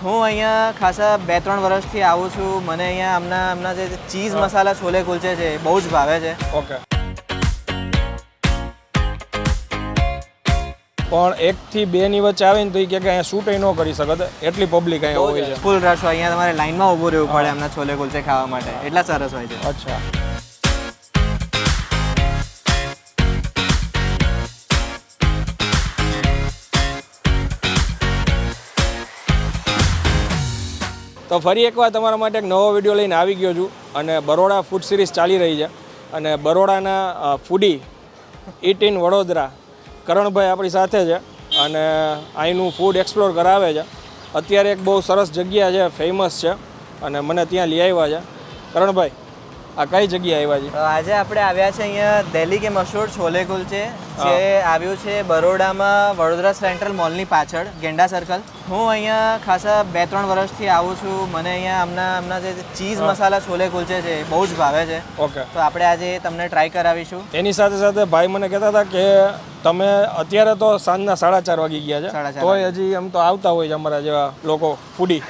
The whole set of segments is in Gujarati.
હું અહીંયા ખાસા 2-3 વર્ષથી આવું છું. મને અહીંયા હમણાં જે ચીઝ મસાલા છોલે કુલચે છે બહુ જ ભાવે છે. ઓકે. પણ 1 થી 2 ની વચ્ચે આવે ને તો એ કે અહીંયા શૂટ ન કરી શકત, એટલી પબ્લિક અહીંયા હોય છે. ફૂલ રશ હોય અહીંયા, તમારે લાઈનમાં ઊભું રહેવું પડે એમના છોલે કુલચે ખાવા માટે, એટલા સરસ હોય છે. અચ્છા. તો ફરી એકવાર તમારા માટે એક નવો વિડીયો લઈને આવી ગયો છું અને બરોડા ફૂડ સિરીઝ ચાલી રહી છે અને બરોડાના ફૂડી ઇટ ઇન વડોદરા કરણભાઈ આપણી સાથે છે અને અહીંનું ફૂડ એક્સપ્લોર કરાવે છે. અત્યારે એક બહુ સરસ જગ્યા છે, ફેમસ છે અને મને ત્યાં લઈ આવ્યા છે. કરણભાઈ, આ કઈ જગ્યાએ આવ્યા છે? આજે આપણે આવ્યા છે અહીંયા દિલ્હી કે મશહૂર છોલે કુલચે જે આવ્યું છે બરોડામાં, વડોદરા સેન્ટ્રલ મોલની પાછળ, ગેંડા સર્કલ. હું અહીંયા ખાસા 2-3 વર્ષથી આવું છું. મને અહીંયા હમણાં જે ચીઝ મસાલા છોલે કુલચે છે બહુ જ ભાવે છે. ઓકે. તો આપણે આજે તમને ટ્રાય કરાવીશું. એની સાથે સાથે ભાઈ મને કહેતા હતા કે તમે અત્યારે તો સાંજના 4:30 વાગી ગયા છે, તોય હજી આમ તો આવતા હોય છે અમારા જેવા લોકો ફૂડી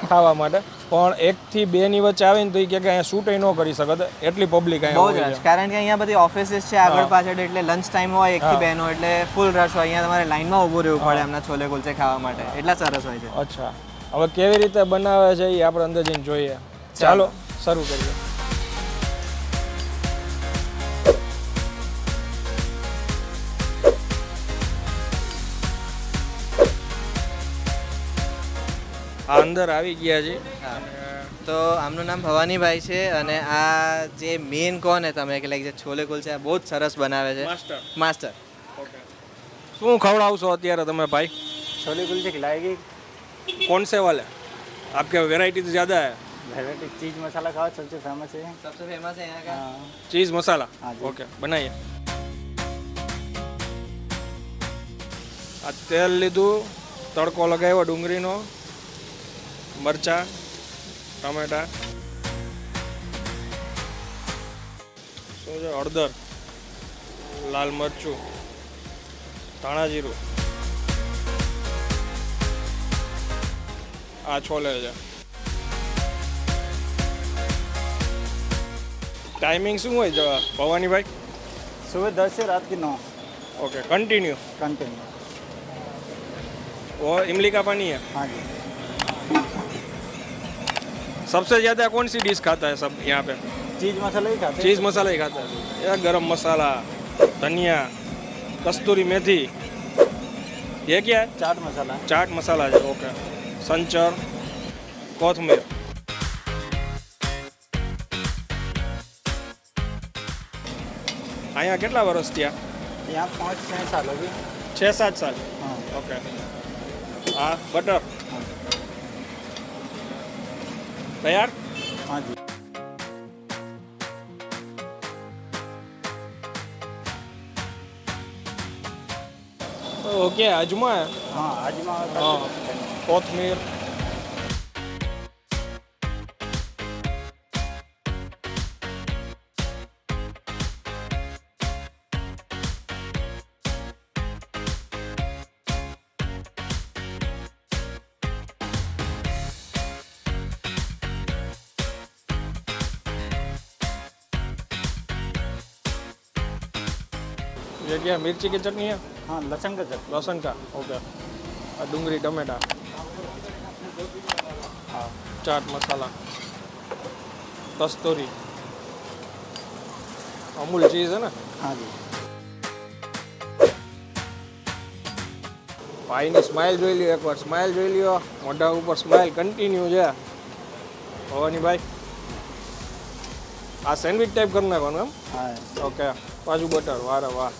ખાવા માટે, પણ 1 થી 2 ની વચ્ચે આવે ને તો એ કે અહીંયા શૂટ ન કરી શકત, એટલી પબ્લિક અહીંયા હોય છે. કારણ કે અહીંયા બધી ઓફિસીસ છે આગળ પાછળ, એટલે લંચ ટાઈમ હોય 1 થી 2 નો, એટલે ફૂલ રશ હોય અહીંયા, તમારે લાઈનમાં ઊભું રહેવું પડે એમના છોલે કુલચે ખાવા માટે, એટલા સરસ હોય છે. અચ્છા, હવે કેવી રીતે બનાવે છે એ આપણે અંદર જઈને જોઈએ. ચાલો શરૂ કરીએ. આ અંદર આવી ગયા છે. તો આમનું નામ ભવાનીભાઈ છે અને આ જે મેઇન કોણ તમે કે લાઈક જે છોલે કુલચે બહુ જ સરસ બનાવે છે. માસ્ટર. ઓકે. શું ખવડાવશો અત્યારે તમે ભાઈ? छोले कुलचे खिलाएगी. कौन से वाले? आपके वेराइटीज ज़्यादा है? वेराइटी चीज मसाला खाओ, सबसे फेमस है. सबसे फेमस है यहाँ का चीज़ मसाला. हाँ जी. ओके, बनाइए. આ તેલ લીધું, તડકો લગાવ્યો ડુંગળીનો, મરચાં, ટમેટા, શું છે, હળદર, લાલ મરચું, ધાણા જીરું, આ છોલે છે. टाइमिंग શું હોય ભવાનીભાઈ? सुबह 10 से रात की 9. Okay, continue. कंटिन्यू. वो इमली का पानी है. हाँ जी. सबसे ज़्यादा कौन सी डिश खाता है सब यहाँ पे? चीज मसाला ही खाते हैं. चीज़ मसाला ही खाता है. ये गरम मसाला, धनिया, कस्तूरी मेथी, ये क्या है? चाट मसाला. चाट मसाला है. ओके. संचर, कोथमीर. અહીંયા કેટલા વર્ષ થયા? यहाँ 5-6 साल हो गए. 6-7 साल. हाँ. ओके. हाँ, बटर तैयार. हाँ जी. ओके, अजमा है. हाँ, अजमा. हाँ, कोथमीर. ये क्या, मिर्ची की चटनी है? हाँ, लहसुन का चटनी. लहसुन का. ओके. डूंगरी, टमेटा, हाँ, चाट मसाला, कस्तूरी, अमूल चीज़ है ना. हाँ जी. ભાઈની સ્માઇલ જોઈ લ્યો એકવાર, સ્માઇલ જોઈ લ્યો, મોઢા ઉપર સ્માઇલ કન્ટિન્યુ છે. ભવાની ભાઈ, આ સેન્ડવિચ ટાઈપ કરી નાખવાનું એમ? हाँ. ઓકે, બાજુ બટર, વારે વાહ.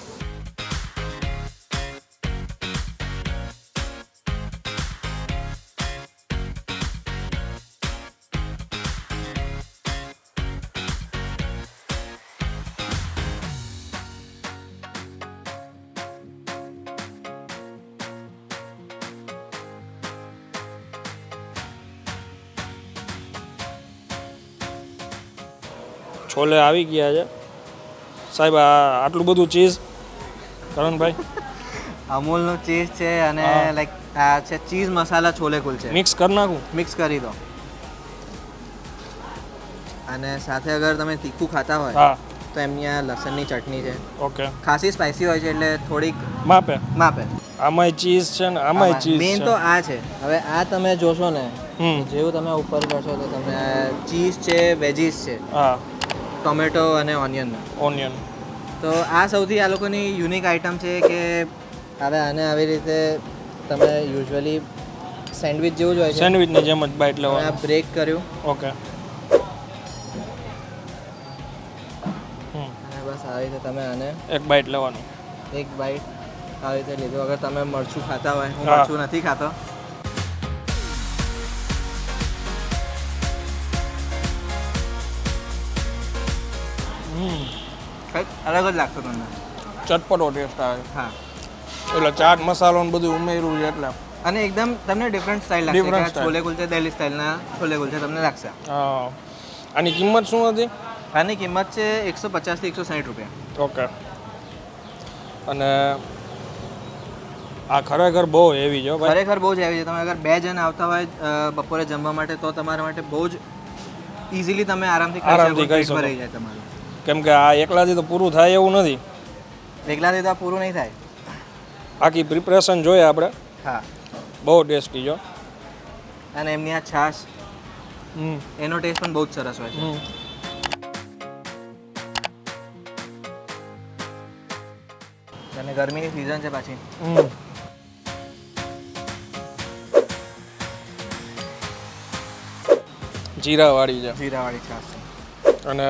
છોલે આવી ગયા છે સાહેબ. આ આટલું બધું ચીઝ કરણભાઈ? અમૂલનું ચીઝ છે અને લાઈક આ છે ચીઝ મસાલા છોલે કુલચે મિક્સ કરી નાખું. મિક્સ કરી દો. અને સાથે અગર તમે તીખું ખાતા હોય હા તો એમની આ લસણની ચટણી છે, ઓકે, ખાસી સ્પાઇસી હોય છે એટલે થોડીક માપે. આમાં ચીઝ છે ને આમાંય ચીઝ મેઇન છે. તો આ છે. હવે આ તમે જોશો ને હમ જેવું તમે ઉપર કરશો તો તમને ચીઝ છે, વેજીસ છે, હા ટોમેટો અને ઓનિયન. તો આ સૌથી આ લોકોની યુનિક આઇટમ છે કે હવે આને આવી રીતે તમે યુઝ્યુઅલી સેન્ડવિચ જેવું જ હોય છે, સેન્ડવિચની જેમ જ બાઈટ આ લેવાનું. બ્રેક કર્યું ઓકે. અને બસ આવી રીતે તમે આને એક બાઈટ લેવાનું. એક બાઈટ આવી રીતે લીધું. અગર તમે મરચું ખાતા હોય, હું હા. મરચું નથી ખાતો, કંઈક અલગ જ લાગતો તમને. ચટપટો ટેસ્ટ આવે. હા, એટલે ચાટ મસાલો ને બધું ઉમેર્યું છે એટલે. અને એકદમ તમને ડિફરન્ટ સ્ટાઇલ લાગશે. Different કે આ style. છોલે કુલચે દિલ્હી સ્ટાઇલના છોલે કુલચે તમને લાગશે. હા. આની કિંમત શું હતી? આની કિંમત છે 150 થી 160 રૂપિયા. ઓકે. અને આ ખરેખર બહુ હેવી છે ભાઈ. ખરેખર બહુ જ આવી છે. તમે અગર 2 જણ આવતા હોય બપોરે જમવા માટે તો તમારા માટે બહુ જ ઇઝીલી તમે આરામથી ખાઈ આરામથી ખાઈ શકો. શકો. રહી જાય તમારું. કેમ કે આ એકલાથી તો પૂરું થાય એવું નથી. એકલાથી તો આ પૂરું નહીં થાય. આખી પ્રિપરેશન જોઈએ આપણે. હા, બહુ ટેસ્ટી છે. અને એમની આ છાશ હમ એનો ટેસ્ટ પણ બહુ જ સરસ હોય છે. હમ અને ગરમીની સિઝન છે પાછી. હમ જીરાવાળી છે. જીરાવાળી છાશ છે. અને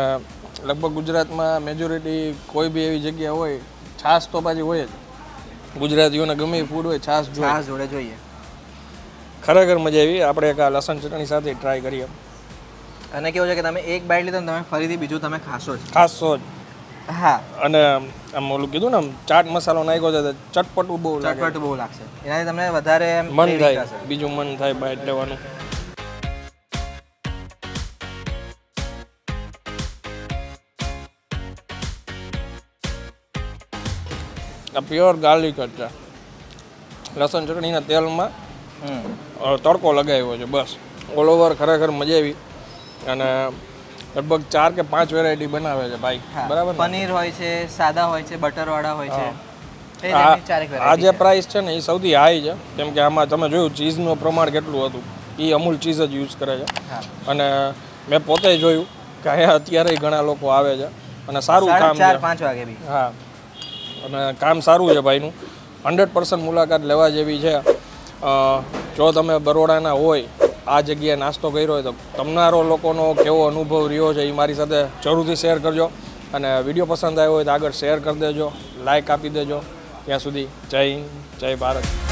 લગભગ ગુજરાતમાં મેજોરિટી કોઈ બી એવી જગ્યા હોય છાશ તો પાછી હોય જ. ગુજરાતીઓને ગમે એ ફૂડ હોય છાશ જોઈએ. છાશ જોડે જોઈએ. ખરેખર મજા આવી. આપણે એક આ લસણ ચટણી સાથે ટ્રાય કરીએ. અને કેવું છે કે તમે એક બાઈટ લીધો ને તમે ફરીથી બીજું તમે ખાશો જ. ખાસો જ. હા, અને આમ ઓલું કીધું ને આમ ચાટ મસાલો નાખ્યો છે તો ચટપટું બહુ લાગે. ચટપટ બહુ લાગશે. એનાથી તમને વધારે એમ મન craving થાય, થશે. બીજું મન થાય બાઈટ લેવાનું. આ પ્યોર ગાર્લિક જ છે. લસણ ચટણીના તેલમાં તડકો લગાવ્યો છે બસ. ઓલ ઓવર ખરેખર મજા આવી. અને લગભગ 4 કે 5 વેરાયટી બનાવે છે ભાઈ. હા, બરાબર ને? પનીર હોય છે, સાદા હોય છે, બટરવાળા હોય છે. એ આ રીતની ચારેક આ variety જે છે. પ્રાઇસ છે ને એ સૌથી હાઈ છે. કેમ કે આમાં તમે જોયું ચીઝનું પ્રમાણ કેટલું હતું. એ અમૂલ ચીઝ જ યુઝ કરે છે. હા. અને મેં પોતે જોયું કે અહીંયા અત્યારે ઘણા લોકો આવે છે અને સારું કામ 4:30 છે. 5 વાગે બી. હા, અને કામ સારું છે ભાઈનું. 100% મુલાકાત લેવા જેવી છે. જો તમે બરોડાના હોય, આ જગ્યાએ નાસ્તો કર્યો હોય તો તમારો લોકોનો કેવો અનુભવ રહ્યો છે એ મારી સાથે જરૂરથી શેર કરજો. અને વિડીયો પસંદ આવ્યો હોય તો આગળ શેર કરી દેજો, લાઇક આપી દેજો. ત્યાં સુધી જય હિન્દ, જય ભારત.